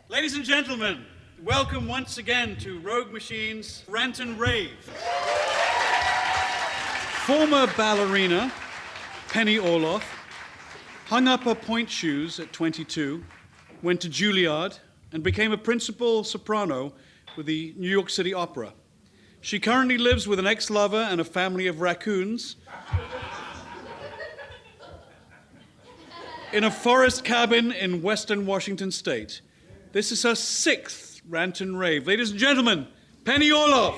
Ladies and gentlemen, welcome once again to Rogue Machine's Rant and Rave. Former ballerina Penny Orloff hung up her point shoes at 22, went to Juilliard, and became a principal soprano with the New York City Opera. She currently lives with an ex-lover and a family of raccoons in a forest cabin in western Washington state. This is her 6th Rant and Rave. Ladies and gentlemen, Penny Orloff.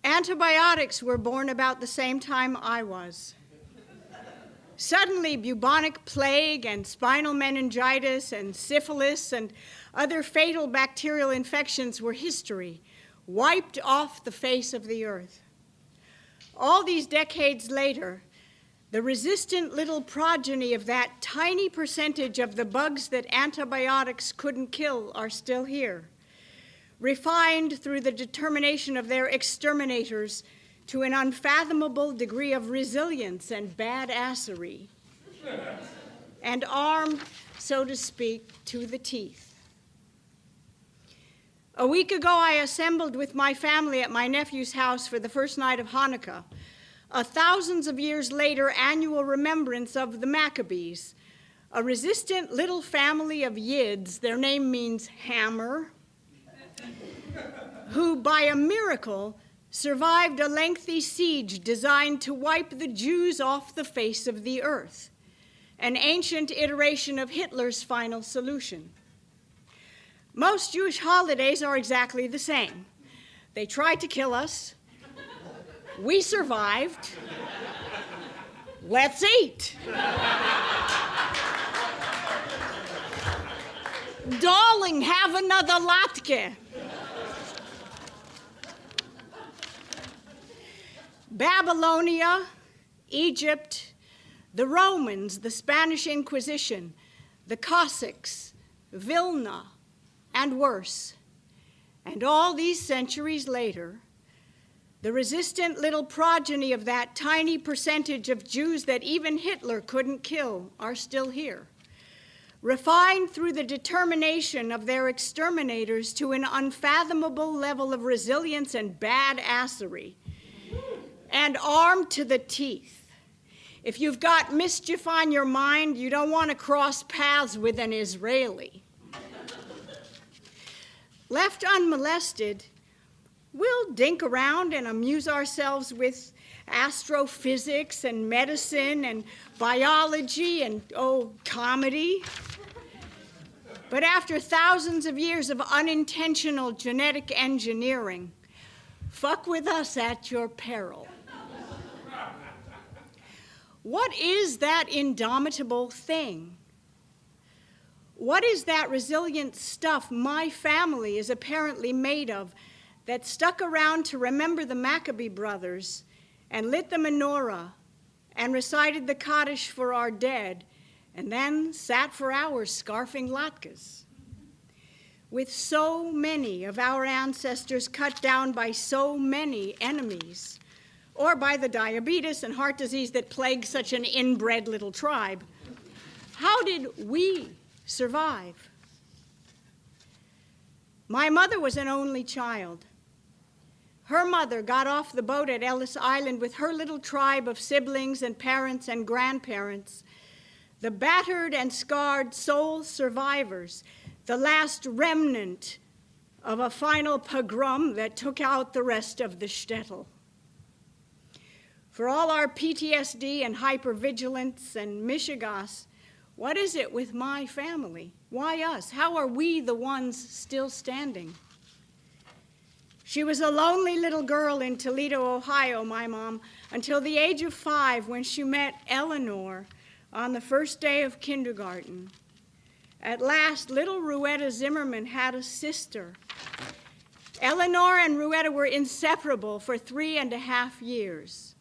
Antibiotics were born about the same time I was. Suddenly, bubonic plague and spinal meningitis and syphilis and other fatal bacterial infections were history, wiped off the face of the earth. All these decades later, the resistant little progeny of that tiny percentage of the bugs that antibiotics couldn't kill are still here, refined through the determination of their exterminators to an unfathomable degree of resilience and badassery, and armed, so to speak, to the teeth. A week ago, I assembled with my family at my nephew's house for the first night of Hanukkah, a thousands of years later annual remembrance of the Maccabees, a resistant little family of Yids, their name means hammer, who by a miracle survived a lengthy siege designed to wipe the Jews off the face of the earth, an ancient iteration of Hitler's final solution. Most Jewish holidays are exactly the same. They tried to kill us. We survived. Let's eat. Darling, have another latke. Babylonia, Egypt, the Romans, the Spanish Inquisition, the Cossacks, Vilna, and worse. And all these centuries later, the resistant little progeny of that tiny percentage of Jews that even Hitler couldn't kill are still here, refined through the determination of their exterminators to an unfathomable level of resilience and badassery, and armed to the teeth. If you've got mischief on your mind, you don't want to cross paths with an Israeli. Left unmolested, we'll dink around and amuse ourselves with astrophysics and medicine and biology and, comedy. But after thousands of years of unintentional genetic engineering, fuck with us at your peril. What is that indomitable thing? What is that resilient stuff my family is apparently made of that stuck around to remember the Maccabee brothers and lit the menorah and recited the Kaddish for our dead and then sat for hours scarfing latkes? With so many of our ancestors cut down by so many enemies, or by the diabetes and heart disease that plague such an inbred little tribe, how did we survive? My mother was an only child. Her mother got off the boat at Ellis Island with her little tribe of siblings and parents and grandparents, the battered and scarred sole survivors, the last remnant of a final pogrom that took out the rest of the shtetl. For all our PTSD and hypervigilance and mishigas, what is it with my family? Why us? How are we the ones still standing? She was a lonely little girl in Toledo, Ohio, my mom, until the age of 5 when she met Eleanor on the first day of kindergarten. At last, little Ruetta Zimmerman had a sister. Eleanor and Ruetta were inseparable for 3.5 years.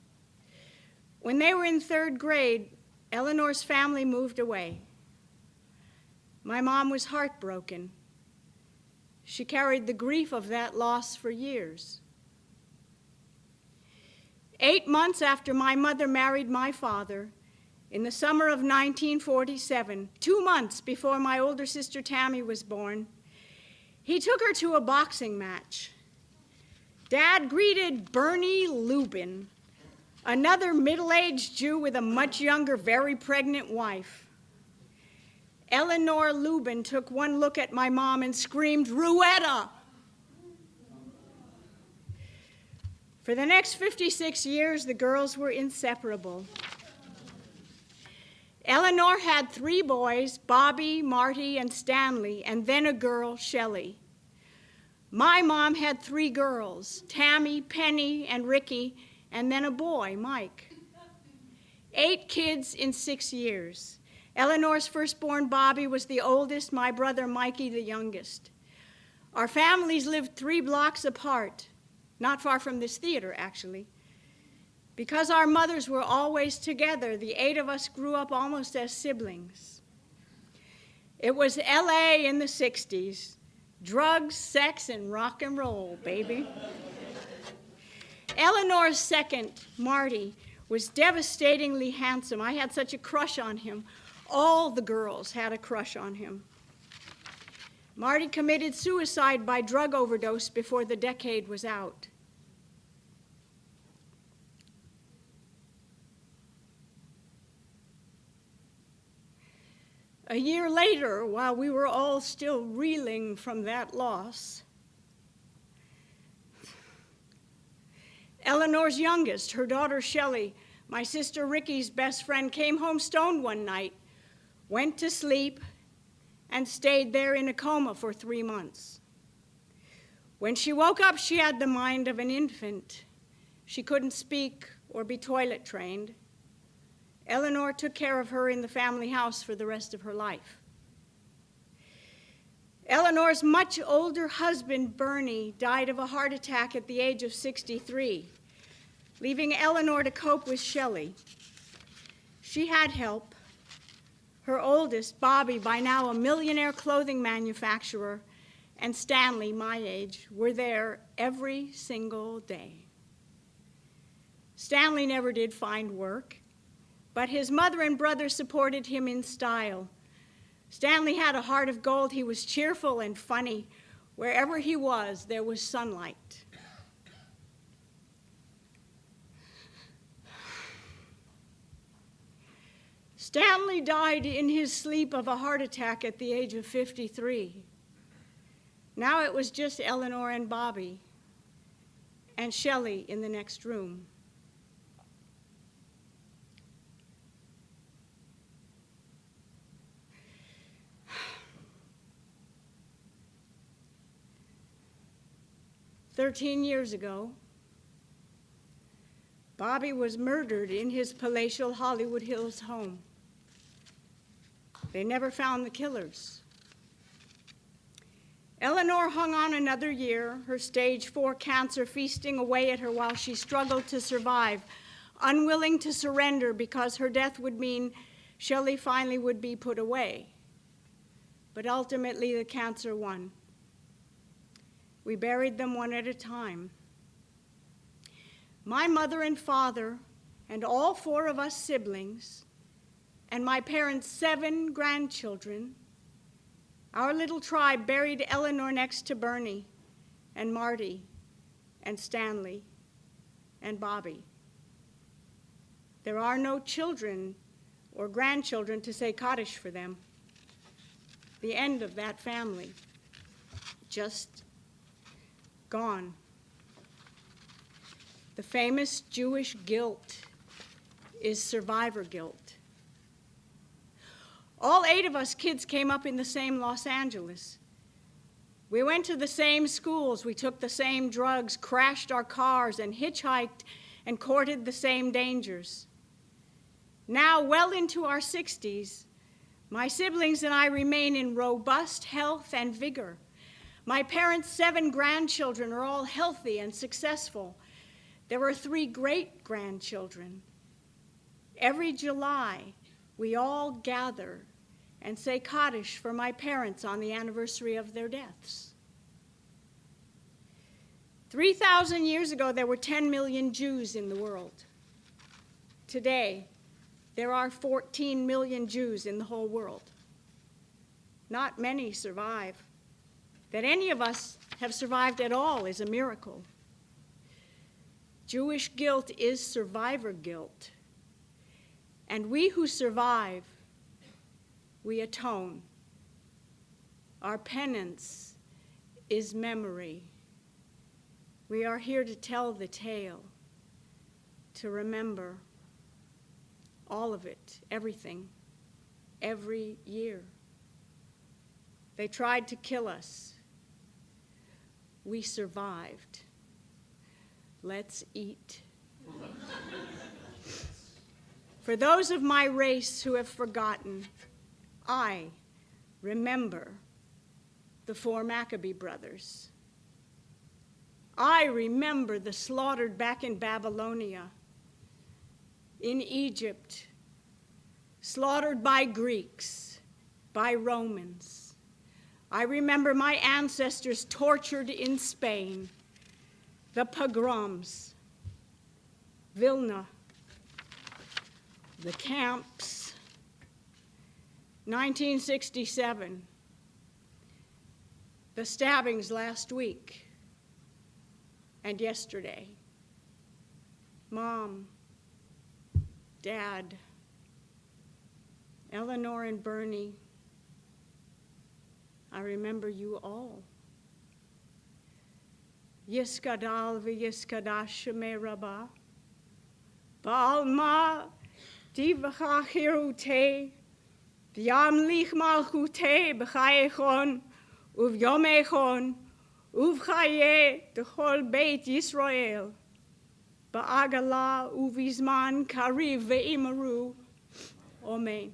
When they were in 3rd grade, Eleanor's family moved away. My mom was heartbroken. She carried the grief of that loss for years. 8 months after my mother married my father, In the summer of 1947, 2 months before my older sister Tammy was born, he took her to a boxing match. Dad greeted Bernie Lubin, another middle-aged Jew with a much younger, very pregnant wife. Eleanor Lubin took one look at my mom and screamed, "Ruetta!" For the next 56 years, the girls were inseparable. Eleanor had 3 boys, Bobby, Marty, and Stanley, and then a girl, Shelley. My mom had 3 girls, Tammy, Penny, and Ricky, and then a boy, Mike. 8 kids in 6 years. Eleanor's firstborn, Bobby, was the oldest, my brother, Mikey, the youngest. Our families lived 3 blocks apart, not far from this theater, actually. Because our mothers were always together, the 8 of us grew up almost as siblings. It was LA in the 60s. Drugs, sex, and rock and roll, baby. Eleanor's second, Marty, was devastatingly handsome. I had such a crush on him. All the girls had a crush on him. Marty committed suicide by drug overdose before the decade was out. A year later, while we were all still reeling from that loss, Eleanor's youngest, her daughter Shelley, my sister Ricky's best friend, came home stoned one night, went to sleep, and stayed there in a coma for 3 months. When she woke up, she had the mind of an infant. She couldn't speak or be toilet trained. Eleanor took care of her in the family house for the rest of her life. Eleanor's much older husband, Bernie, died of a heart attack at the age of 63, leaving Eleanor to cope with Shelley. She had help. Her oldest, Bobby, by now a millionaire clothing manufacturer, and Stanley, my age, were there every single day. Stanley never did find work, but his mother and brother supported him in style. Stanley had a heart of gold. He was cheerful and funny. Wherever he was, there was sunlight. Stanley died in his sleep of a heart attack at the age of 53. Now it was just Eleanor and Bobby, and Shelley in the next room. "13 years ago, Bobby was murdered in his palatial Hollywood Hills home. They never found the killers. Eleanor hung on another year, her stage 4 cancer feasting away at her while she struggled to survive, unwilling to surrender because her death would mean Shelley finally would be put away. But ultimately, the cancer won. We buried them one at a time. My mother and father, and all 4 of us siblings, and my parents' 7 grandchildren, our little tribe buried Eleanor next to Bernie and Marty and Stanley and Bobby. There are no children or grandchildren to say Kaddish for them. The end of that family, just gone. The famous Jewish guilt is survivor guilt. All 8 of us kids came up in the same Los Angeles. We went to the same schools, we took the same drugs, crashed our cars, and hitchhiked and courted the same dangers. Now, well into our 60s, my siblings and I remain in robust health and vigor. My parents' 7 grandchildren are all healthy and successful. There are 3 great-grandchildren. Every July, we all gather and say Kaddish for my parents on the anniversary of their deaths. 3,000 years ago, there were 10 million Jews in the world. Today, There are 14 million Jews in the whole world. Not many survive. That any of us have survived at all is a miracle. Jewish guilt is survivor guilt. And we who survive, we atone. Our penance is memory. We are here to tell the tale, to remember all of it, everything, every year. They tried to kill us. We survived. Let's eat. For those of my race who have forgotten, I remember the 4 Maccabee brothers. I remember the slaughtered back in Babylonia, in Egypt, slaughtered by Greeks, by Romans. I remember my ancestors tortured in Spain, the pogroms, Vilna, the camps, 1967, the stabbings last week and yesterday. Mom, Dad, Eleanor and Bernie, I remember you all. Yiskadal v'yiskadash shemei Rabbah, ba'alma divcha chirutei, v'yamlich malchutei b'chayechon, uv'yomechon, uv'chaye d'chol beit Yisrael, ba'agala uv'izman kariv ve'imaru. Amen.